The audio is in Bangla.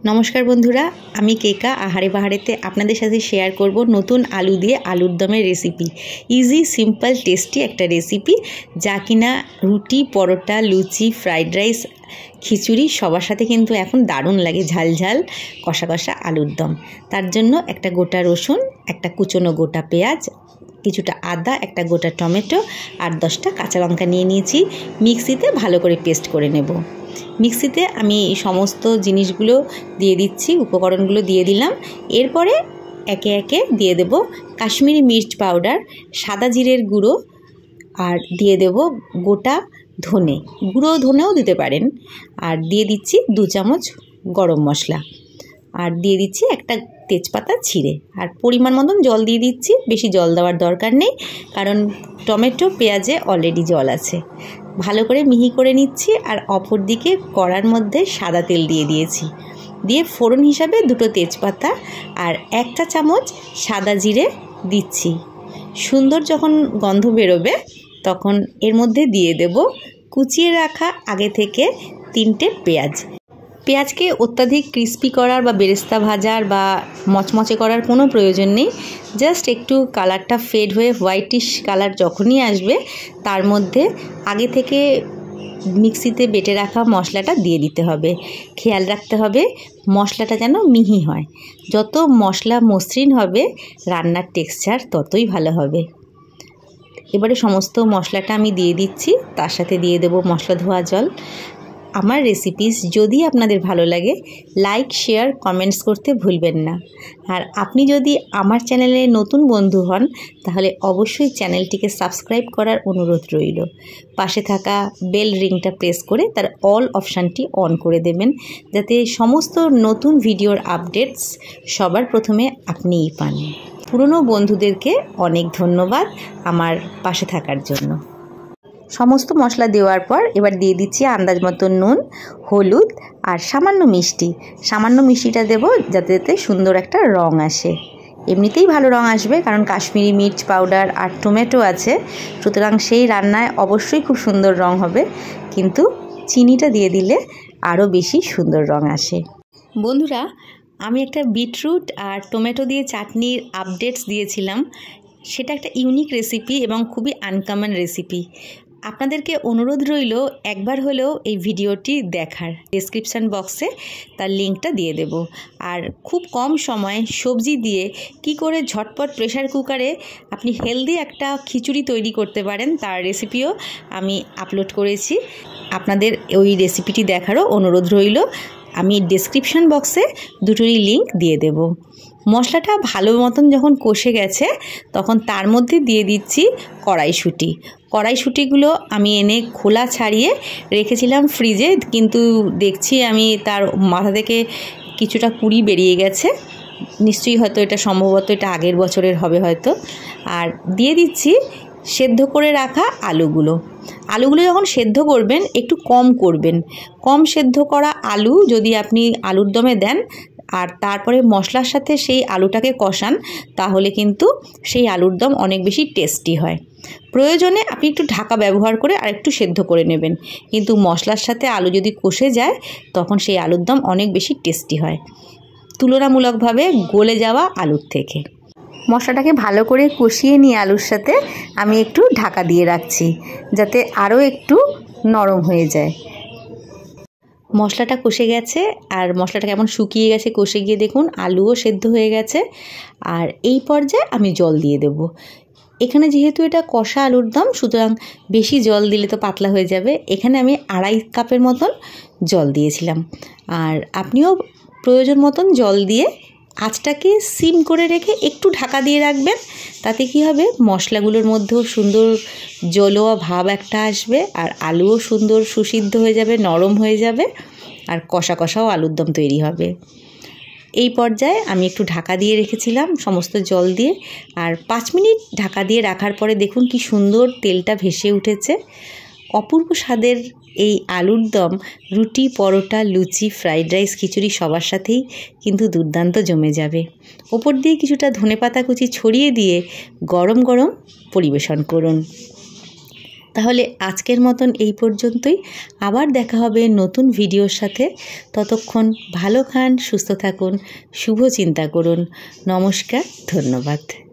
नमस्कार बंधुरा आमी केका आहारे बाहारेते आपनादेर साथे शेयर करब नतून आलू दिए आलुर दमेर रेसिपि। इजी सिम्पल टेस्टी एक रेसिपि जा किना रुटी परोटा लुचि फ्राइड राइस खिचुड़ी सबार साथे किन्तु एखन दारुण लागे झाल झाल कषा कषा आलुर दम। तार जन्य एकटा गोटा रसुन एकटा कुचोनो गोटा पेঁয়াজ কিছুটা আদা একটা গোটা টমেটো আর 10টা কাঁচা লঙ্কা নিয়ে নিয়েছি। মিক্সিতে ভালো করে পেস্ট করে নেব। মিক্সিতে আমি এই সমস্ত জিনিসগুলো দিয়ে দিচ্ছি, উপকরণগুলো দিয়ে দিলাম। এরপরে একে একে দিয়ে দেব কাশ্মীরি মির্চ পাউডার, সাদা জিরের গুঁড়ো আর দিয়ে দেব গোটা ধনে, গুঁড়ো ধনেও দিতে পারেন। আর দিয়ে দিচ্ছি 2 চামচ গরম মশলা আর দিয়ে দিচ্ছি একটা তেজপাতা ছিঁড়ে আর পরিমাণ মতন জল দিয়ে দিচ্ছি। বেশি জল দেওয়ার দরকার নেই কারণ টমেটো পেঁয়াজে অলরেডি জল আছে। ভালো করে মিহি করে নিচ্ছি আর অপর দিকে কড়ার মধ্যে সাদা তেল দিয়ে দিয়েছি। দিয়ে ফোড়ন হিসাবে 2টো তেজপাতা আর 1টা চামচ সাদা জিরে দিচ্ছি। সুন্দর যখন গন্ধ বেরোবে তখন এর মধ্যে দিয়ে দেব কুচিয়ে রাখা আগে থেকে 3টে পেঁয়াজ। পেঁয়াজকে অত্যাধিক ক্রিস্পি করার বা বেরেস্তা ভাজার বা মচমচে করার কোনো প্রয়োজন নেই। জাস্ট একটু কালারটা ফেড হয়ে হোয়াইটিশ কালার যখনই আসবে তার মধ্যে আগে থেকে মিক্সিতে বেটে রাখা মশলাটা দিয়ে দিতে হবে। খেয়াল রাখতে হবে মশলাটা যেন মিহি হয়। যত মশলা মসৃণ হবে রান্নার টেক্সচার ততই ভালো হবে। এবারে সমস্ত মশলাটা আমি দিয়ে দিচ্ছি, তার সাথে দিয়ে দেব মশলা ধোয়া জল। আমার রেসিপিস যদি আপনাদের ভালো লাগে লাইক শেয়ার কমেন্টস করতে ভুলবেন না। আর আপনি যদি আমার চ্যানেলে নতুন বন্ধু হন তাহলে অবশ্যই চ্যানেলটিকে সাবস্ক্রাইব করার অনুরোধ রইল। পাশে থাকা বেল রিংটা প্রেস করে তার অল অপশানটি অন করে দেবেন যাতে সমস্ত নতুন ভিডিওর আপডেটস সবার প্রথমে আপনিই পান। পুরনো বন্ধুদেরকে অনেক ধন্যবাদ আমার পাশে থাকার জন্য। সমস্ত মশলা দেওয়ার পর এবার দিয়ে দিচ্ছি আন্দাজ মতো নুন, হলুদ আর সামান্য মিষ্টি। সামান্য মিষ্টিটা দেব যাতে সুন্দর একটা রং আসে। এমনিতেই ভালো রং আসবে কারণ কাশ্মীরি মির্চ পাউডার আর টমেটো আছে, সুতরাং সেই রান্নায় অবশ্যই খুব সুন্দর রং হবে। কিন্তু চিনিটা দিয়ে দিলে আরও বেশি সুন্দর রং আসে। বন্ধুরা আমি একটা বিটরুট আর টমেটো দিয়ে চাটনির আপডেটস দিয়েছিলাম। সেটা একটা ইউনিক রেসিপি এবং খুবই আনকমন রেসিপি। আপনাদেরকে অনুরোধ রইল একবার হলেও এই ভিডিওটি দেখার। ডেসক্রিপশান বক্সে তার লিঙ্কটা দিয়ে দেব। আর খুব কম সময়ে সবজি দিয়ে কি করে ঝটপট প্রেশার কুকারে আপনি হেলদি একটা খিচুড়ি তৈরি করতে পারেন তার রেসিপিও আমি আপলোড করেছি। আপনাদের ওই রেসিপিটি দেখারও অনুরোধ রইল। আমি ডেসক্রিপশান বক্সে দুটোরই লিঙ্ক দিয়ে দেব। মশলাটা ভালো মতন যখন কষে গেছে তখন তার মধ্যে দিয়ে দিচ্ছি কড়াইশুঁটি। কড়াইশুঁটিগুলো আমি এনে খোলা ছাড়িয়ে রেখেছিলাম ফ্রিজে, কিন্তু দেখছি আমি তার মাথা থেকে কিছুটা কুঁড়ি বেরিয়ে গেছে। নিশ্চয়ই হয়তো এটা সম্ভবত এটা আগের বছরের হবে হয়তো। আর দিয়ে দিচ্ছি সেদ্ধ করে রাখা আলুগুলো। আলুগুলো যখন সেদ্ধ করবেন একটু কম করবেন। কম সেদ্ধ করা আলু যদি আপনি আলুর দমে দেন আর তারপরে মশলার সাথে সেই আলুটাকে কষান তাহলে কিন্তু সেই আলুর দম অনেক বেশি টেস্টি হয়। প্রয়োজনে আপনি একটু ঢাকা ব্যবহার করে আর একটু সেদ্ধ করে নেবেন, কিন্তু মশলার সাথে আলু যদি কষে যায় তখন সেই আলুর দম অনেক বেশি টেস্টি হয় তুলনামূলকভাবে গলে যাওয়া আলুর থেকে। মশলাটাকে ভালো করে কষিয়ে নিয়ে আলুর সাথে আমি একটু ঢাকা দিয়ে রাখছি যাতে আরও একটু নরম হয়ে যায়। মশলাটা কষে গেছে আর মশলাটা কেমন শুকিয়ে গেছে কষে গিয়ে দেখুন আলুও সেদ্ধ হয়ে গেছে। আর এই পর্যায়ে আমি জল দিয়ে দেব। এখানে যেহেতু এটা কষা আলুর দম সুতরাং বেশি জল দিলে তো পাতলা হয়ে যাবে। এখানে আমি 2.5 কাপের মতন জল দিয়েছিলাম। আর আপনিও প্রয়োজন মতন জল দিয়ে আঁচটাকে সিম করে রেখে একটু ঢাকা দিয়ে রাখবেন। তাতে কি হবে মশলাগুলোর মধ্যেও সুন্দর জলোয়া ভাব একটা আসবে আর আলুও সুন্দর সুসিদ্ধ হয়ে যাবে, নরম হয়ে যাবে আর কষা কষাও আলুর দম তৈরি হবে। এই পর্যায়ে আমি একটু ঢাকা দিয়ে রেখেছিলাম সমস্ত জল দিয়ে। আর 5 মিনিট ঢাকা দিয়ে রাখার পরে দেখুন কি সুন্দর তেলটা ভেসে উঠেছে। অপূর্ব স্বাদের এই আলুর দম রুটি পরোটা লুচি ফ্রাইড রাইস খিচুড়ি সবার সাথেই কিন্তু দুর্দান্ত জমে যাবে। ওপর দিয়ে কিছুটা ধনেপাতা কুচি ছড়িয়ে দিয়ে গরম গরম পরিবেশন করুন। তাহলে আজকের মতন এই পর্যন্তই। আবার দেখা হবে নতুন ভিডিওর সাথে। ততক্ষণ ভালো খান, সুস্থ থাকুন, শুভ চিন্তা করুন। নমস্কার, ধন্যবাদ।